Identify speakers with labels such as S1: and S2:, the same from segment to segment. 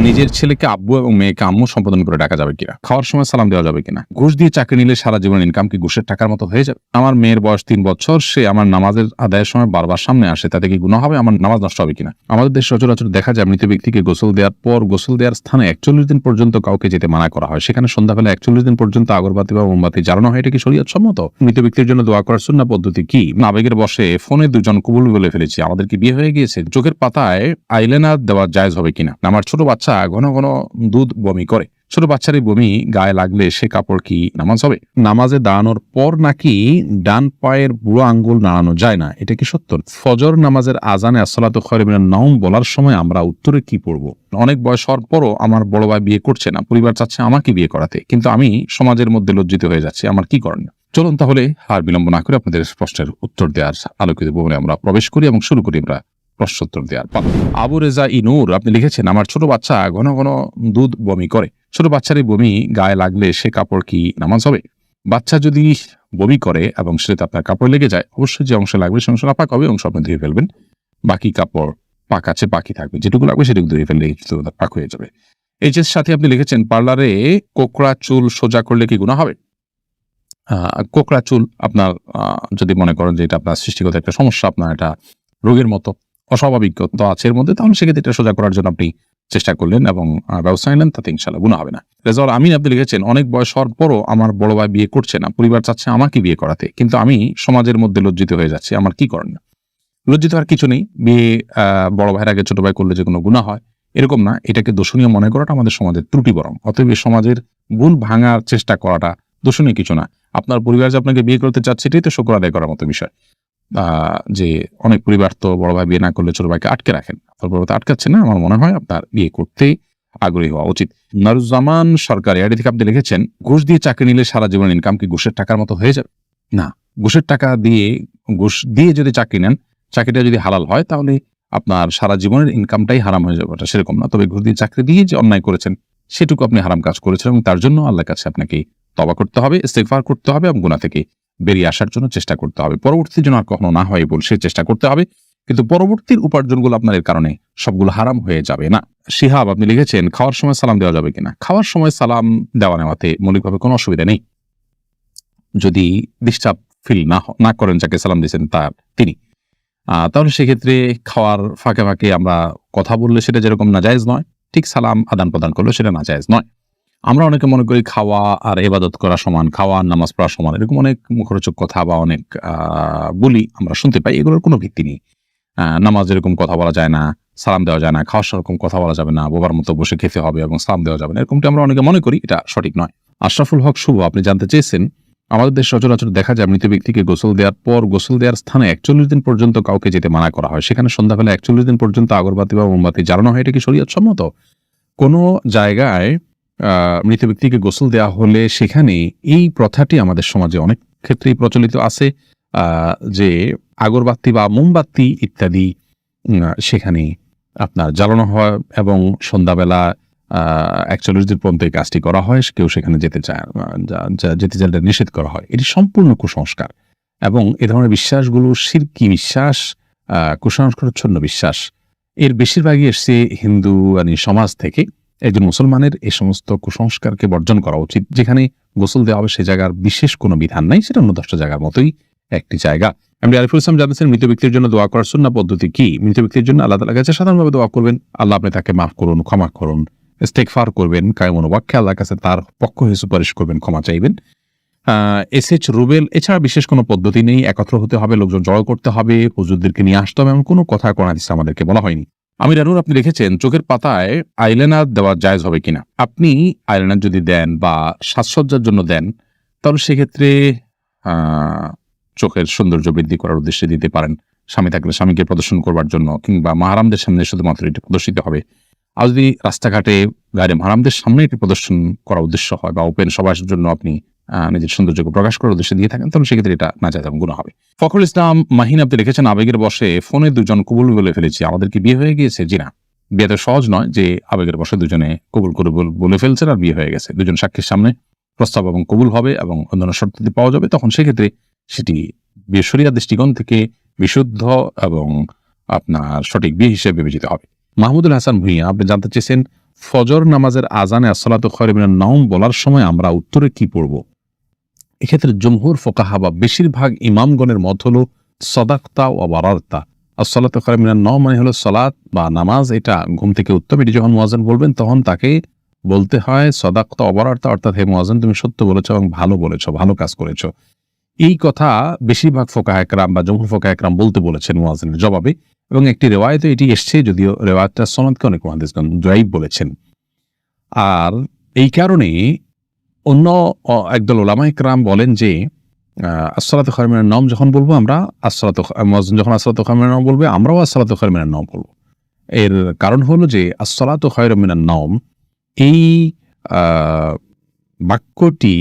S1: নিজের ছেলেকে আব্বু এবং মেয়েকে আম্মু সম্বোধন করে ডাকা যাবে কিনা, খাওয়ার সময় সালাম দেওয়া যাবে কিনা, ঘুষ দিয়ে চাকরি নিলে সারা জীবন ইনকাম কি ঘুষের টাকার মতো হয়ে যাবে? আমার মেয়ের বয়স 3 বছর, সে আমার নামাজের আদায়ের সময় বারবার সামনে আসে, তাতে কি গুনাহ হবে? আমার নামাজ নষ্ট হবে কিনা? আমাদের দেশে সচরাচর দেখা যায় মৃত ব্যক্তিকে গোসল দেওয়ার পর গোসল দেওয়ার স্থানে 41 দিন পর্যন্ত কাউকে যেতে মানা করা হয়, সেখানে সন্ধ্যাবেলা 41 দিন পর্যন্ত আগরবাতি বা মোমবাতি জ্বালানো হয়। এটা কি শরীয়ত সম্মত? মৃত ব্যক্তির জন্য দোয়া করার সুন্নাহ পদ্ধতি কি? আবেগের বশে ফোনে দুজন কবুল বলে ফেলেছি, আমাদের কি বিয়ে হয়ে গিয়েছে? চোখের পাতায় আইলাইনার দেওয়া জায়েজ হবে কিনা? আমার ছোট বাচ্চা ঘন ঘন দুধ বমি করে, ছোট বাচ্চারই বমি গায়ে লাগলে সে কাপড় কি নামাজ হবে? নামাজে দাঁড়ানোর পর নাকি ডান পায়ের বুড়ো আঙ্গুল নাড়ানো যায় না, এটা কি সত্য? ফজর নামাজের আজানে আসসালাতু খায়রুম মিনান নাওম বলার সময় আমরা উত্তরে কি পড়ব? অনেক বয়স হওয়ার পরও আমার বড় ভাই বিয়ে করছে না, পরিবার চাচ্ছে আমাকে বিয়ে করাতে, কিন্তু আমি সমাজের মধ্যে লজ্জিত হয়ে যাচ্ছি, আমার কি করণীয়? চলুন তাহলে আর বিলম্ব না করে আপনাদের প্রশ্নের উত্তর দেওয়ার আলোকিত ভবনে আমরা প্রবেশ করি এবং শুরু করি আমরা প্রশ্নোত্তর দেওয়ার পালা। আবু রেজা ইনুর আপনি লিখেছেন, আমার ছোট বাচ্চা ঘন ঘন দুধ বমি করে, ছোট বাচ্চারই বমি গায়ে লাগলে সে কাপড় কি নামাজ হবে? বাচ্চা যদি বমি করে এবং সেটা আপনার কাপড় লেগে যায়, অবশ্যই যে অংশ লাগবে সে অংশ নাপাক হবে, অংশ আপনি ধুয়ে ফেলবেন, বাকি কাপড় পাক আছে বাকি থাকবে, যেটুকু লাগবে সেটুকু ধুয়ে ফেললে পাক হয়ে যাবে। এই যে সাথে আপনি লিখেছেন, পার্লারে কোকড়া চুল সোজা করলে কি গুনাহ হবে? কোকড়া চুল আপনার যদি মনে করেন যে এটা আপনার সৃষ্টিগত একটা সমস্যা, আপনার এটা রোগের মতো অস্বাভাবিকতা আছে এর মধ্যে, তাহলে সেক্ষেত্রে এটা সোজা করার জন্য আপনি চেষ্টা করলেন এবং ব্যবস্থা নিলেন, তাতে ইনশাআল্লাহ গুনাহ হবে না। রেজাউল আমিন আপনি লিখেছেন, অনেক বয়স হওয়ার পরও আমার বড় ভাই বিয়ে করছে না, পরিবার চাচ্ছে আমাকে বিয়ে করাতে, কিন্তু আমি সমাজের মধ্যে লজ্জিত হয়ে যাচ্ছি, আমার কি করণীয়? লজ্জিত হওয়ার কিছু নেই। বিয়ে বড় ভাইয়ের আগে ছোট ভাই করলে যে কোনো গুনাহ হয় এরকম না, এটাকে দোষণীয় মনে করাটা আমাদের সমাজের ত্রুটি বরং। অতএব সমাজের ভুল ভাঙার চেষ্টা করাটা দোষণীয় কিছু না। আপনার পরিবার যে আপনাকে বিয়ে করতে চাচ্ছে এটাই তো শুকর আদায় করার মতো বিষয়। যে অনেক পরিবার তো বড় ভাই বিয়ে না করলে ছোট ভাইকে আটকে রাখেন, আপনার বড় ভাই আটকাচ্ছে না, আমার মনে হয় আপনার বিয়ে করতে আগ্রহী হওয়া উচিত। নারুজ্জামান সরকার এর থেকে আপনি লিখেছেন, ঘুষ দিয়ে চাকরি নিলে সারা জীবন ইনকাম কি ঘুষের টাকার মতো হয়ে যাবে? না, ঘুষের টাকা দিয়ে ঘুষ দিয়ে যদি চাকরি নেন, চাকরিটা যদি হালাল হয় তাহলে আপনার সারা জীবনের ইনকামটাই হারাম হয়ে যাবে, এটা সেরকম না। তবে ঘুষ দিয়ে চাকরি দিয়ে যে অন্যায় করেছেন সেটুকু আপনি হারাম কাজ করেছেন এবং তার জন্য আল্লাহর কাছে আপনাকে তওবা করতে হবে, ইস্তেগফার করতে হবে এবং গুনাহ থেকে বেরিয়ে আসার জন্য চেষ্টা করতে হবে। পরবর্তী যেন আর কখনো না হয় বলে সে চেষ্টা করতে হবে, কিন্তু পরবর্তীর উপার্জনগুলো আপনার এর কারণে সবগুলো হারাম হয়ে যাবে না। শিহাব আপনি লিখেছেন, খাওয়ার সময় সালাম দেওয়া যাবে কিনা? খাওয়ার সময় সালাম দেওয়া নেওয়াতে মৌলিকভাবে কোনো অসুবিধা নেই, যদি ডিস্টার্ব ফিল না করেন যাকে সালাম দিয়েছেন তিনি, তাহলে সেক্ষেত্রে খাওয়ার ফাঁকে ফাঁকে আমরা কথা বললে সেটা যেরকম নাজায়েজ নয়, ঠিক সালাম আদান প্রদান করলে সেটা নাজায়েজ নয়। আমরা অনেকে মনে করি খাওয়া আর ইবাদত করা সমান, খাওয়া আর নামাজ পড়া সমান, এরকম অনেক মুখরোচক কথা বা অনেক বলি আমরা শুনতে পাই, এগুলোর কোনো ভিত্তি নেই। নামাজ এরকম কথা বলা যায় না, সালাম দেওয়া যায় না, খাওয়ার সেরকম কথা বলা যাবে না, বোবার মতো বসে খেতে হবে এবং সালাম দেওয়া যাবে না, এরকমটা আমরা অনেকে মনে করি, এটা সঠিক নয়। আশরাফুল হক শুভ আপনি জানতে চেয়েছেন, আমাদের দেশ সচরাচর দেখা যায় মৃত ব্যক্তিকে গোসল দেওয়ার পর গোসল দেওয়ার স্থানে 41 দিন পর্যন্ত কাউকে যেতে মানা করা হয়, সেখানে সন্ধ্যাবেলা 41 দিন পর্যন্ত আগরবাতি বা মোমবাতি জ্বালানো হয়, এটা কি শরীয়ত সম্মত? কোনো জায়গায় মৃত ব্যক্তিকে গোসল দেওয়া হলে সেখানে এই প্রথাটি আমাদের সমাজে অনেক ক্ষেত্রেই প্রচলিত আছে, যে আগরবাতি বা মোমবাতি ইত্যাদি সেখানে আপনার জ্বালানো হয় এবং সন্ধ্যাবেলা 41 দিন পর্যন্ত এই কাজটি করা হয়, কেউ সেখানে যেতে চাইলে নিষেধ করা হয়। এটি সম্পূর্ণ কুসংস্কার এবং এ ধরনের বিশ্বাসগুলো শিরকি বিশ্বাস, কুসংস্কারচ্ছন্ন বিশ্বাস। এর বেশিরভাগই এসছে হিন্দু সমাজ থেকে। একজন মুসলমানের এই সমস্ত কুসংস্কারকে বর্জন করা উচিত। যেখানে গোসল দেওয়া হবে সে জায়গার বিশেষ কোনো বিধান নাই, সেটা অন্য 10টা জায়গার মতোই একটি জায়গা। আমি আরিফুল ইসলাম জানাচ্ছেন, মৃত ব্যক্তির জন্য দোয়া করার সুন্নাহ পদ্ধতি কি? মৃত ব্যক্তির জন্য আল্লাহ তাআলার কাছে সাধারণভাবে দোয়া করবেন, আল্লাহ আপনি তাকে মাফ করুন, ক্ষমা করুন, ইস্তেগফার করবেন, কায়মন ওয়াক্যে আল্লাহর কাছে তার পক্ষ হয়ে সুপারিশ করবেন, ক্ষমা চাইবেন। এসএচ রুবেল, এছাড়া বিশেষ কোনো পদ্ধতি নেই, একত্র হতে হবে, লোকজন জড়ো করতে হবে, হুজুরদেরকে নিয়ে আসতে হবে, এমন কোনো কথা কোরআন হাদিসে আমাদেরকে বলা হয়নি। আমির আনুর আপনি লিখেছেন, চোখের পাতায় আইলাইনার দেওয়া জায়েজ হবে কিনা? আপনি আইলাইনার যদি দেন বা সাজসজ্জার জন্য দেন তাহলে সেক্ষেত্রে চোখের সৌন্দর্য বৃদ্ধি করার উদ্দেশ্যে দিতে পারেন, স্বামী থাকলে স্বামীকে প্রদর্শন করবার জন্য, কিংবা মাহারামদের সামনে শুধুমাত্র এটি প্রদর্শিত হবে। আর যদি রাস্তাঘাটে গায়ে মাহারামদের সামনে এটি প্রদর্শন করার উদ্দেশ্য হয় বা ওপেন সবার জন্য আপনি নিজের সৌন্দর্যকে প্রকাশ করার উদ্দেশ্যে দিয়ে থাকেন, তাহলে সেক্ষেত্রে এটা নাজায়েজ এবং গুনাহ হবে। ফখরুল ইসলাম মাহিন আপনি লিখেছেন, আবেগের বশে ফোনে দুজন কবুল বলে ফেলেছি, আমাদের কি বিয়ে হয়ে গিয়েছে? জি না, বিয়ে তো সহজ নয় যে আবেগের বশে দুজনে কবুল করে বলে ফেলছেন আর বিয়ে হয়ে গেছে। দুজন সাক্ষীর সামনে প্রস্তাব এবং কবুল হবে এবং অন্যান্য শর্তাদি পাওয়া যাবে, তখন সেক্ষেত্রে সেটি বিয়ে শরিয়াহ দৃষ্টিকোণ থেকে বিশুদ্ধ এবং আপনার সঠিক বিয়ে হিসেবে বিবেচিত হবে। মাহমুদুল হাসান ভুঁইয়া আপনি জানতে চেয়েছেন, ফজর নামাজের আজানে আসসালাতু খায়রুম মিনান নাওম বলার সময় আমরা উত্তরে কি পড়ব? এক্ষেত্রে জমহুর ফুকাহা বা বেশিরভাগ ইমামগণের মত হলো সাদাকতা ওয়া বারারতা। আসসালাতু খায়রুম মিনান নাওম মানে হলো সালাত বা নামাজ, এটা ঘুম থেকে উত্তম। এটি যখন মুয়াজ্জিন বলবেন তখন তাকে বলতে হয় সাদাকতা ওয়া বারারতা, অর্থাৎ হে মুয়াজ্জিন তুমি সত্য বলেছো এবং ভালো বলেছো, ভালো কাজ করেছো। এই কথা বেশিরভাগ ফুকাহা একরাম বা জমহুর ফুকাহা একরাম বলতে বলেছেন মুয়াজ্জিনের জবাবে, এবং একটি রিওয়ায়াতে এটি এসছে, যদিও রিওয়ায়াতটা সনদকে অনেক মুহাদ্দিসগণ যায়ীফ বলেছেন। আর এই কারণে অন্য একদল উলামা ইকরাম বলেন যে আসসালাতু খায়রুম মিনান নাওম যখন বলবো আমরা, মুয়াজ্জিন যখন আসসালাতু খায়রুম মিনান নাওম বলবে, আমরাও আসসালাতু খায়রুম মিনান নাওম বলবো। এর কারণ হলো যে আসসালাতু খায়রুম মিনান নাওম এই বাক্যটি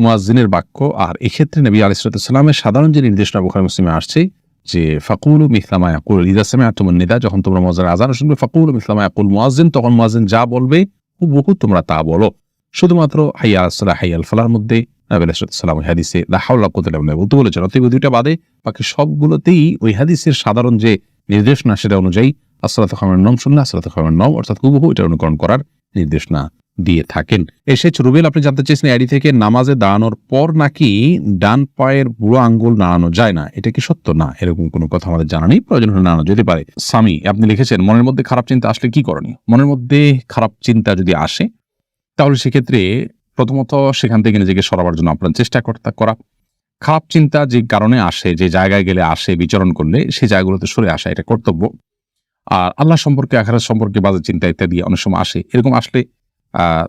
S1: মুয়াজ্জিনের বাক্য, আর এক্ষেত্রে নবী আলাইহিস সালামের সাধারণ যে নির্দেশনা বুখারী মুসলিমে আসছে যে ফাকুলু মিসলা মা ইয়াকুল ইযা সামি'তুমুন নিদা, যখন তোমরা মুয়াজ্জিনের আযান শুনবে ফাকুলু মিসলা মা ইয়াকুল মুয়াজ্জিন, তখন মুয়াজ্জিন যা বলবে হুবহু তোমরা তা বলো। শুধুমাত্র হাইয়া আলাস সালাহ হাইয়া আল ফালাহর মধ্যে নবী আলাইহিস সালাম ওই হাদিসে লা হাওলা ওয়া কুওয়াতা ইল্লা বিল্লাহ বলতে বলেছেন। অতএব দুইটা বাদে বাকি সবগুলোতেই ওই হাদিসের সাধারণ যে নির্দেশনা সেটা অনুযায়ী আসসালাতু খায়রুম মিনান নাওম শুনলে আসসালাতু খায়রুম মিনান নাওম অর্থাৎ হুবহু এটা অনুকরণ করার নির্দেশনা দিয়ে থাকেন। এসেছে রুবেল, আপনি জানতে চেয়েছেন আইডি থেকে নামাজে দাঁড়ানোর পর নাকি ডান পায়ের বুড়ো আঙ্গুল নাড়ানো যায় না, এটা কি সত্য? না, এরকম কোনো কথা আমাদের জানা নেই, প্রয়োজন হলে নাড়ানো যেতে পারে। সামি আপনি লিখেছেন মনের মধ্যে খারাপ চিন্তা আসলে কি করণীয়? মনের মধ্যে খারাপ চিন্তা যদি আসে তাহলে সেক্ষেত্রে প্রথমত সেখান থেকে নিজেকে সরাবার জন্য আপনার চেষ্টা করা। খারাপ চিন্তা যে কারণে আসে, যে জায়গায় গেলে আসে, বিচরণ করলে সেই জায়গাগুলোতে সরে আসা এটা কর্তব্য। আর আল্লাহ সম্পর্কে, আখিরাত সম্পর্কে বাজে চিন্তা ইত্যাদি অনেক সময় আসে, এরকম আসলে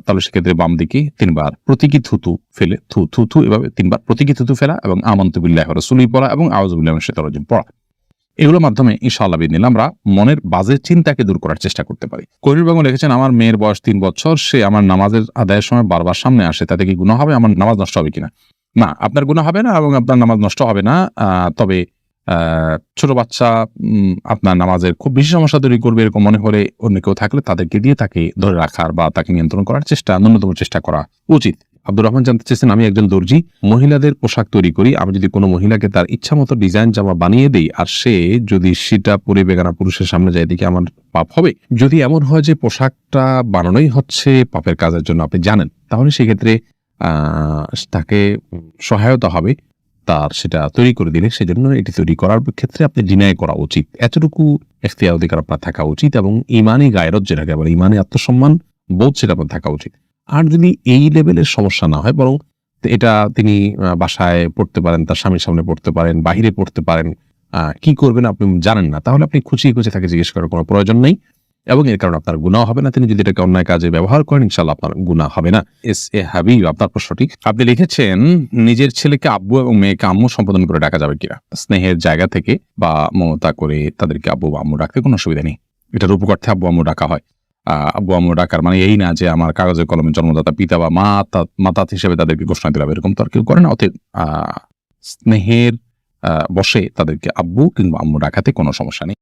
S1: তাহলে সেক্ষেত্রে বাম দিকে 3 বার প্রতীকী থুতু ফেলে থু থু থু এভাবে 3 বার প্রতীকী থুতু ফেলা এবং আমানতু বিল্লাহি ওয়া রাসূলিহি পড়া এবং আউযু বিল্লাহি মিনাশ শাইতানির রাজিম পড়া, এগুলোর মাধ্যমে ইনশাআল্লাহ বিদিনিল্লাহ আমরা মনের বাজে চিন্তাকে দূর করার চেষ্টা করতে পারি। করির বেগম লিখেছেন আমার মেয়ের বয়স 3 বছর, সে আমার নামাজের আদায়ের সময় বারবার সামনে আসে, তাতে কি গুনাহ হবে? আমার নামাজ নষ্ট হবে কিনা? না, আপনার গুনাহ হবে না এবং আপনার নামাজ নষ্ট হবে না। তবে ছোট বাচ্চা আপনার নামাজের খুব বেশি সমস্যা তৈরি করবে এরকম মনে হলে অন্য কেউ থাকলে তাদেরকে দিয়ে তাকে ধরে রাখার বা তাকে নিয়ন্ত্রণ করার ন্যূনতম চেষ্টা করা উচিত। আব্দুর রহমান জানতে চেয়েছেন আমি একজন দর্জি, মহিলাদের পোশাক তৈরি করি, আমি যদি কোনো মহিলাকে তার ইচ্ছা মতো ডিজাইন জামা বানিয়ে দেই আর সে যদি সেটা পরে বেগানা পুরুষের সামনে যায়, দিকে আমার পাপ হবে? যদি এমন হয় যে পোশাকটা বানানোই হচ্ছে পাপের কাজের জন্য আপনি জানেন, তাহলে সেক্ষেত্রে তাকে সহায়তা হবে তার সেটা তৈরি করে দিলে, সেজন্য এটি তৈরি করার ক্ষেত্রে আপনি ডিনাই করা উচিত, এতটুকু এখতিয়ার অধিকার আপনার থাকা উচিত এবং ইমানি গায়রত যেটাকে বলে ইমানি আত্মসম্মান বোধ সেটা আপনার থাকা উচিত। আর যদি এই লেভেলের সমস্যা না হয়, বরং এটা তিনি বাসায় পড়তে পারেন, তার স্বামীর সামনে পড়তে পারেন, বাহিরে পড়তে পারেন, কি করবেন আপনি জানেন না, তাহলে আপনি খুঁচিয়ে তাকে জিজ্ঞেস করার কোনো প্রয়োজন নেই এবং এর কারণে আপনার গুনাহ হবে না। তিনি যদি এটাকে অন্যায় কাজে ব্যবহার করেন ইনশাআল্লাহ আপনার গুনাহ হবে না। এস এ হাবিব আপনার প্রশ্নটি আপনি লিখেছেন নিজের ছেলেকে আব্বু এবং মেয়েকে আম্মু সম্বোধন করে ডাকা যাবে কিনা? স্নেহের জায়গা থেকে বা মমতা করে তাদেরকে আব্বু বা আম্মু ডাকতে কোনো অসুবিধা নেই। এটা রূপকর্থে আব্বু আম্মু ডাকা হয়। আব্বু আম্মু ডাকার মানে এই না যে আমার কাগজে কলমে জন্মদাতা পিতা বা মাতা হিসেবে তাদেরকে ঘোষণা দিলাম, এরকম তো আর কেউ করে না। অতএব স্নেহের বসে তাদেরকে আব্বু কিংবা আম্মু ডাকাতে কোনো সমস্যা নেই।